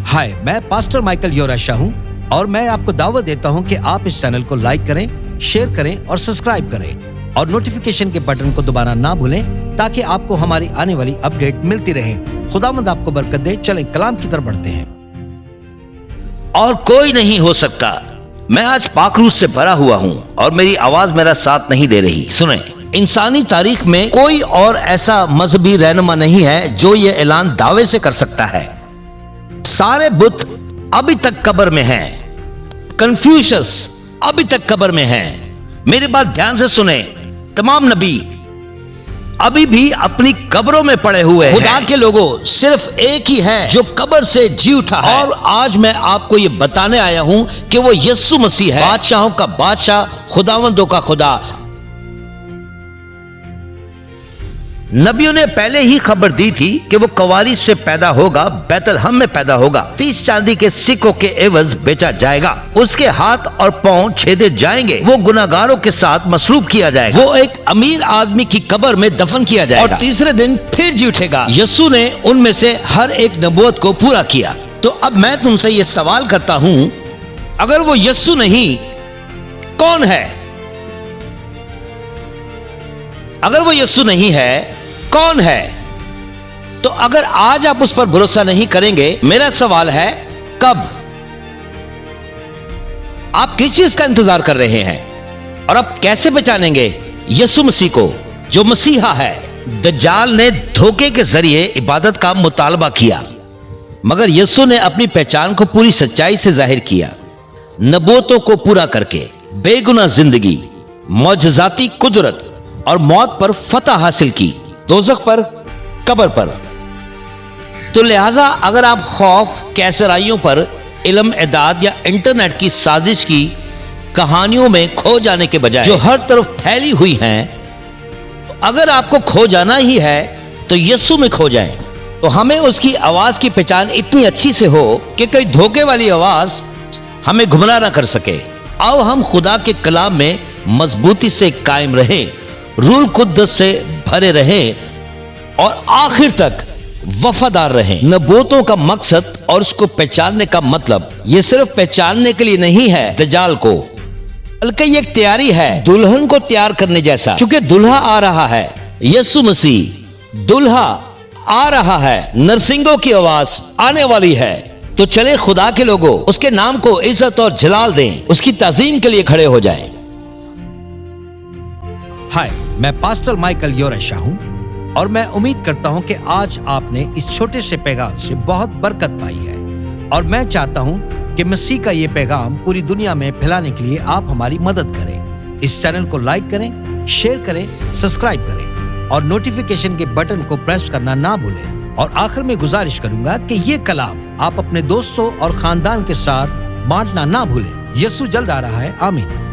हाय, मैं pastor Michael योराशा हूँ और मैं आपको दावत देता हूँ कि आप इस चैनल को लाइक करें, शेयर करें और सब्सक्राइब करें और नोटिफिकेशन के बटन को दबाना ना भूलें ताकि आपको हमारी आने वाली अपडेट मिलती रहे। खुदावंद आपको बरकत दे। चलें कलाम की तरफ बढ़ते हैं। और कोई नहीं हो सकता। मैं आज पाकरूस से भरा हुआ हूँ और मेरी आवाज मेरा साथ नहीं दे रही। सुने, इंसानी तारीख में कोई और ऐसा मजहबी रहनुमा नहीं है जो ये ऐलान दावे से कर सकता है। सारे बुत अभी तक कब्र में हैं। कन्फ्यूशियस अभी तक कब्र में हैं। मेरी बात ध्यान से सुने, तमाम नबी अभी भी अपनी कब्रों में पड़े हुए हैं। खुदा के लोगों, सिर्फ एक ही है जो कब्र से जी उठा है। और आज मैं आपको ये बताने आया हूं कि वो यीशु मसीह है, बादशाहों का बादशाह, खुदावंदों का खुदा। नबियों ने पहले ही खबर दी थी कि वो कवारी से पैदा होगा, बैतलहम में पैदा होगा, 30 चांदी के सिक्कों के एवज बेचा जाएगा, उसके हाथ और पांव छेदे जाएंगे, वो गुनाहगारों के साथ मसलूब किया जाएगा, वो एक अमीर आदमी की कब्र में दफन किया जाएगा और तीसरे दिन फिर जी उठेगा। यीशु ने उनमें से हर एक नबूवत को पूरा किया। तो अब मैं तुमसे ये सवाल करता हूं, अगर वो यीशु नहीं, कौन है? अगर वो यीशु नहीं है, कौन है? तो अगर आज आप उस पर भरोसा नहीं करेंगे, मेरा सवाल है, कब? आप किस चीज का इंतजार कर रहे हैं? और आप कैसे पहचानेंगे यीशु मसीह को जो मसीहा है? दज्जाल ने धोखे के जरिए इबादत का मुतालबा किया, मगर यीशु ने अपनी पहचान को पूरी सच्चाई से जाहिर किया, नबूवतों को पूरा करके बेगुनाह जिंदगी, मौजज़ाती कुदरत और मौत पर फतह हासिल की, दोज़ख पर, कब्र पर। तो लिहाजा अगर आप खौफ, कैसराइयों पर, इल्म एदाद या इंटरनेट की साजिश की कहानियों में खो जाने के बजाय जो हर तरफ फैली हुई हैं, तो अगर आपको खो जाना ही है तो यीशु में खो जाएं। तो हमें उसकी आवाज की पहचान इतनी अच्छी से हो कि कोई धोखे वाली आवाज हमें गुमराह ना कर सके। आओ हम खुदा के कलाम में मजबूती से कायम रहें, रूह कुद्दस से भरे रहें और आखिर तक वफादार रहें। नबूवतों का मकसद और उसको पहचानने का मतलब ये सिर्फ पहचानने के लिए नहीं है दज्जाल को, बल्कि ये एक तैयारी है दुल्हन को तैयार करने जैसा, क्योंकि दुल्हा आ रहा है, यीशु मसीह दुल्हा आ रहा है, नरसिंगों की आवाज आने वाली है। तो चले खुदा के लोगों, उसके नाम को इज्जत और जलाल दें, उसकी ताज़ीम के लिए खड़े हो जाएं। हाय, मैं पास्टर माइकल योराशा हूँ और मैं उम्मीद करता हूँ कि आज आपने इस छोटे से पैगाम से बहुत बरकत पाई है और मैं चाहता हूँ कि मसीह का ये पैगाम पूरी दुनिया में फैलाने के लिए आप हमारी मदद करें। इस चैनल को लाइक करें, शेयर करें, सब्सक्राइब करें और नोटिफिकेशन के बटन को प्रेस करना ना भूलें। और आखिर में गुजारिश करूंगा कि ये कलाम आप अपने दोस्तों और खानदान के साथ बांटना ना भूलें। यीशु जल्द आ रहा है। आमीन।